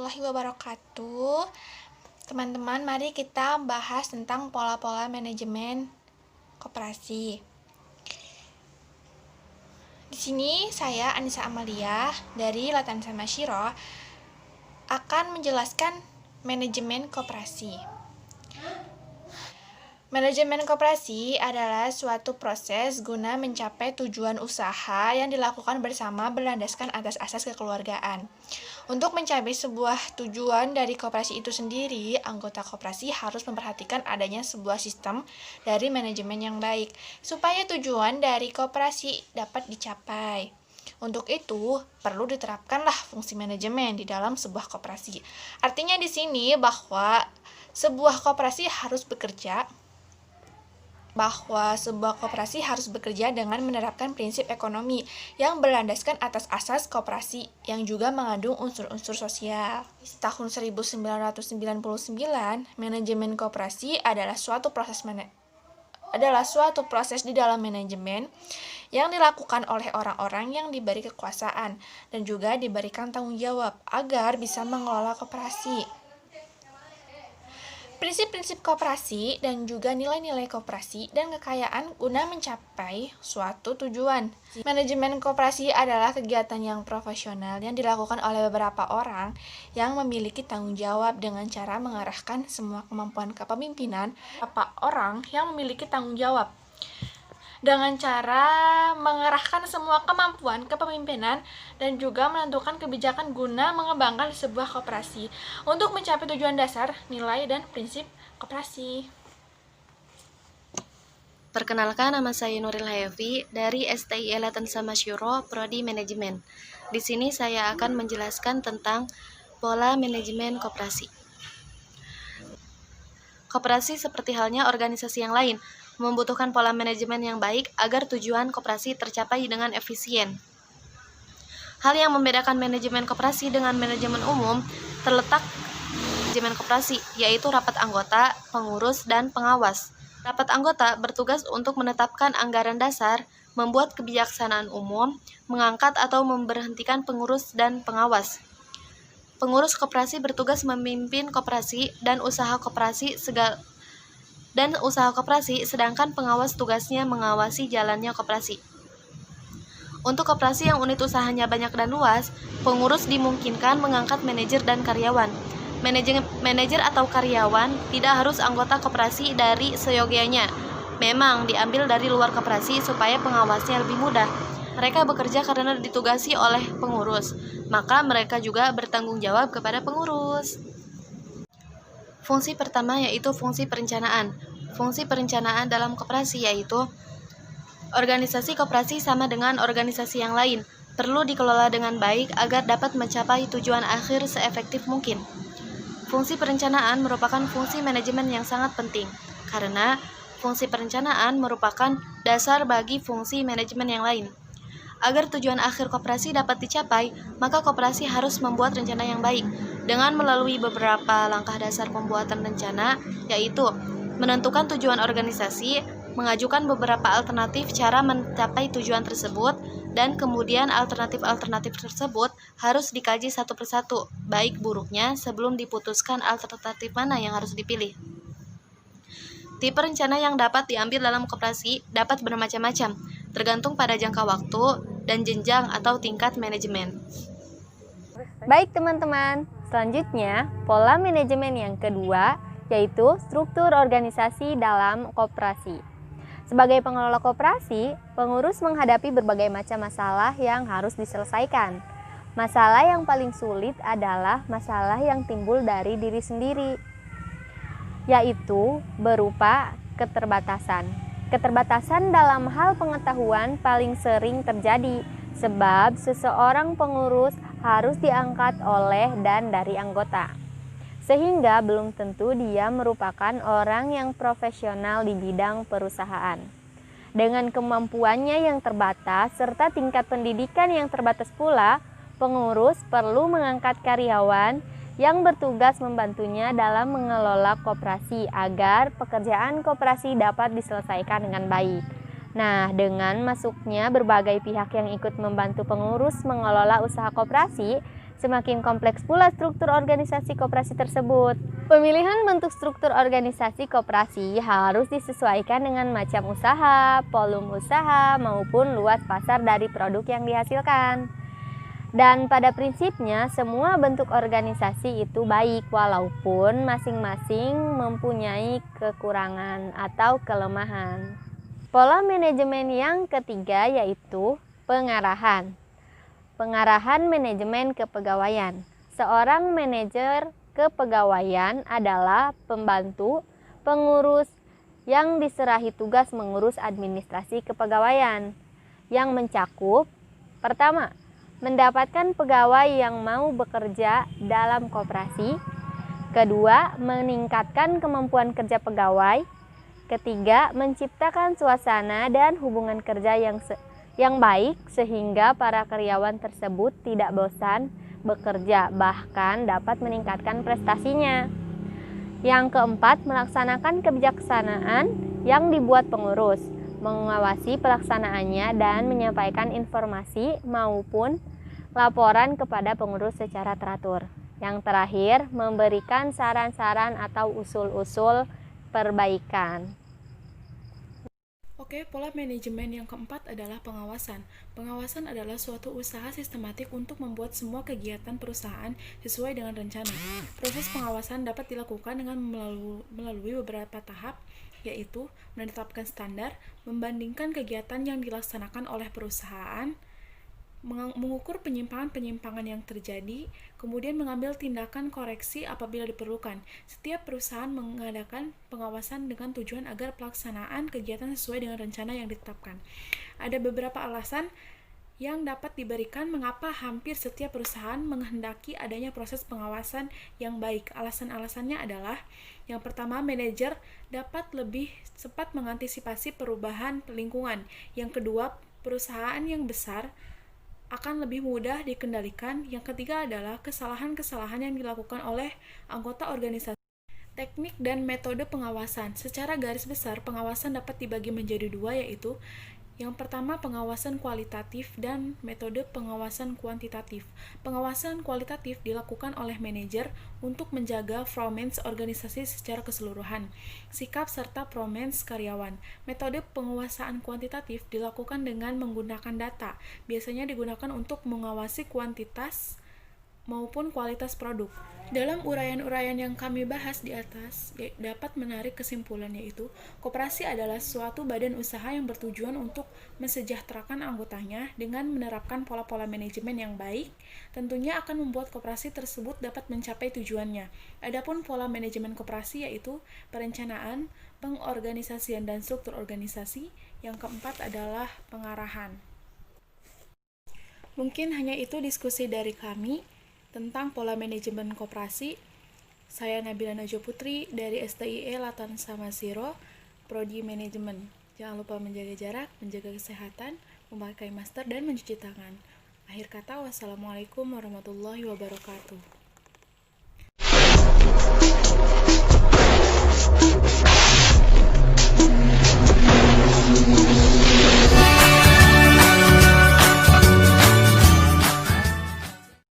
warahmatullahi wabarakatuh. Teman-teman, mari kita bahas tentang pola-pola manajemen koperasi. Di sini saya Anissa Amalia dari Latan Sama Syiro akan menjelaskan manajemen koperasi. Manajemen koperasi adalah suatu proses guna mencapai tujuan usaha yang dilakukan bersama berlandaskan atas asas kekeluargaan. Untuk mencapai sebuah tujuan dari koperasi itu sendiri, anggota koperasi harus memperhatikan adanya sebuah sistem dari manajemen yang baik, supaya tujuan dari koperasi dapat dicapai. Untuk itu, perlu diterapkanlah fungsi manajemen di dalam sebuah koperasi. Artinya di sini bahwa sebuah koperasi harus bekerja dengan menerapkan prinsip ekonomi yang berlandaskan atas asas koperasi yang juga mengandung unsur-unsur sosial. Tahun 1999, manajemen koperasi adalah suatu proses di dalam manajemen yang dilakukan oleh orang-orang yang diberi kekuasaan dan juga diberikan tanggung jawab agar bisa mengelola koperasi. Prinsip-prinsip koperasi dan juga nilai-nilai koperasi dan kekayaan guna mencapai suatu tujuan. Manajemen koperasi adalah kegiatan yang profesional yang dilakukan oleh beberapa orang yang memiliki tanggung jawab dengan cara mengarahkan semua kemampuan kepemimpinan. Beberapa orang yang memiliki tanggung jawab dengan cara mengerahkan semua kemampuan kepemimpinan dan juga menentukan kebijakan guna mengembangkan sebuah koperasi untuk mencapai tujuan dasar, nilai, dan prinsip koperasi. Perkenalkan, nama saya Nuril Hayafi dari STI Latan Sama Syiro, Prodi Manajemen. Di sini saya akan menjelaskan tentang pola manajemen koperasi. Koperasi seperti halnya organisasi yang lain, membutuhkan pola manajemen yang baik agar tujuan koperasi tercapai dengan efisien. Hal yang membedakan manajemen koperasi dengan manajemen umum terletak manajemen koperasi, yaitu rapat anggota, pengurus, dan pengawas. Rapat anggota bertugas untuk menetapkan anggaran dasar, membuat kebijaksanaan umum, mengangkat atau memberhentikan pengurus dan pengawas. Pengurus koperasi bertugas memimpin koperasi dan usaha koperasi, sedangkan pengawas tugasnya mengawasi jalannya koperasi. Untuk koperasi yang unit usahanya banyak dan luas, pengurus dimungkinkan mengangkat manajer dan karyawan. Manajer atau karyawan tidak harus anggota koperasi dari seyogianya. Memang diambil dari luar koperasi supaya pengawasnya lebih mudah. Mereka bekerja karena ditugasi oleh pengurus, maka mereka juga bertanggung jawab kepada pengurus. Fungsi pertama yaitu fungsi perencanaan. Fungsi perencanaan dalam koperasi yaitu organisasi koperasi sama dengan organisasi yang lain, perlu dikelola dengan baik agar dapat mencapai tujuan akhir seefektif mungkin. Fungsi perencanaan merupakan fungsi manajemen yang sangat penting, karena fungsi perencanaan merupakan dasar bagi fungsi manajemen yang lain. Agar tujuan akhir koperasi dapat dicapai, maka koperasi harus membuat rencana yang baik, dengan melalui beberapa langkah dasar pembuatan rencana, yaitu menentukan tujuan organisasi, mengajukan beberapa alternatif cara mencapai tujuan tersebut, dan kemudian alternatif-alternatif tersebut harus dikaji satu persatu, baik buruknya, sebelum diputuskan alternatif mana yang harus dipilih. Tipe rencana yang dapat diambil dalam koperasi dapat bermacam-macam, tergantung pada jangka waktu dan jenjang atau tingkat manajemen. Baik teman-teman, selanjutnya pola manajemen yang kedua yaitu struktur organisasi dalam koperasi. Sebagai pengelola koperasi, pengurus menghadapi berbagai macam masalah yang harus diselesaikan. Masalah yang paling sulit adalah masalah yang timbul dari diri sendiri, yaitu berupa keterbatasan. Keterbatasan dalam hal pengetahuan paling sering terjadi sebab seseorang pengurus harus diangkat oleh dan dari anggota, sehingga belum tentu dia merupakan orang yang profesional di bidang perusahaan. Dengan kemampuannya yang terbatas serta tingkat pendidikan yang terbatas pula, pengurus perlu mengangkat karyawan yang bertugas membantunya dalam mengelola koperasi agar pekerjaan koperasi dapat diselesaikan dengan baik. Nah, dengan masuknya berbagai pihak yang ikut membantu pengurus mengelola usaha koperasi, Semakin kompleks pula struktur organisasi koperasi tersebut. Pemilihan bentuk struktur organisasi koperasi harus disesuaikan dengan macam usaha, volume usaha, maupun luas pasar dari produk yang dihasilkan. Dan pada prinsipnya, semua bentuk organisasi itu baik walaupun masing-masing mempunyai kekurangan atau kelemahan. Pola manajemen yang ketiga yaitu pengarahan. Pengarahan manajemen kepegawaian. Seorang manajer kepegawaian adalah pembantu pengurus yang diserahi tugas mengurus administrasi kepegawaian yang mencakup: pertama, mendapatkan pegawai yang mau bekerja dalam koperasi; kedua, meningkatkan kemampuan kerja pegawai; ketiga, menciptakan suasana dan hubungan kerja yang baik sehingga para karyawan tersebut tidak bosan bekerja, bahkan dapat meningkatkan prestasinya. Yang keempat, melaksanakan kebijaksanaan yang dibuat pengurus, mengawasi pelaksanaannya dan menyampaikan informasi maupun laporan kepada pengurus secara teratur. Yang terakhir, memberikan saran-saran atau usul-usul perbaikan. Oke, pola manajemen yang keempat adalah pengawasan. Pengawasan adalah suatu usaha sistematik untuk membuat semua kegiatan perusahaan sesuai dengan rencana. Proses pengawasan dapat dilakukan dengan melalui beberapa tahap, yaitu menetapkan standar, membandingkan kegiatan yang dilaksanakan oleh perusahaan, mengukur penyimpangan-penyimpangan yang terjadi, kemudian mengambil tindakan koreksi apabila diperlukan. Setiap perusahaan mengadakan pengawasan dengan tujuan agar pelaksanaan kegiatan sesuai dengan rencana yang ditetapkan. Ada beberapa alasan yang dapat diberikan mengapa hampir setiap perusahaan menghendaki adanya proses pengawasan yang baik. Alasan-alasannya adalah: yang pertama, manajer dapat lebih cepat mengantisipasi perubahan lingkungan. Yang kedua, perusahaan yang besar akan lebih mudah dikendalikan. Yang ketiga adalah kesalahan-kesalahan yang dilakukan oleh anggota organisasi. Teknik dan metode pengawasan. Secara garis besar, pengawasan dapat dibagi menjadi dua, yaitu yang pertama, pengawasan kualitatif dan metode pengawasan kuantitatif. Pengawasan kualitatif dilakukan oleh manajer untuk menjaga performance organisasi secara keseluruhan, sikap serta performance karyawan. Metode penguasaan kuantitatif dilakukan dengan menggunakan data, biasanya digunakan untuk mengawasi kuantitas maupun kualitas produk. Dalam uraian-uraian yang kami bahas di atas, dapat menarik kesimpulan, yaitu koperasi adalah suatu badan usaha yang bertujuan untuk mensejahterakan anggotanya dengan menerapkan pola-pola manajemen yang baik, tentunya akan membuat koperasi tersebut dapat mencapai tujuannya. Adapun pola manajemen koperasi yaitu perencanaan, pengorganisasian dan struktur organisasi. Yang keempat adalah pengarahan. Mungkin hanya itu diskusi dari kami tentang pola manajemen koperasi. Saya Nabila Najwa Putri dari STIE Latan Samasiro, Prodi Manajemen. Jangan lupa menjaga jarak, menjaga kesehatan, memakai masker, dan mencuci tangan. Akhir kata, wassalamualaikum warahmatullahi wabarakatuh.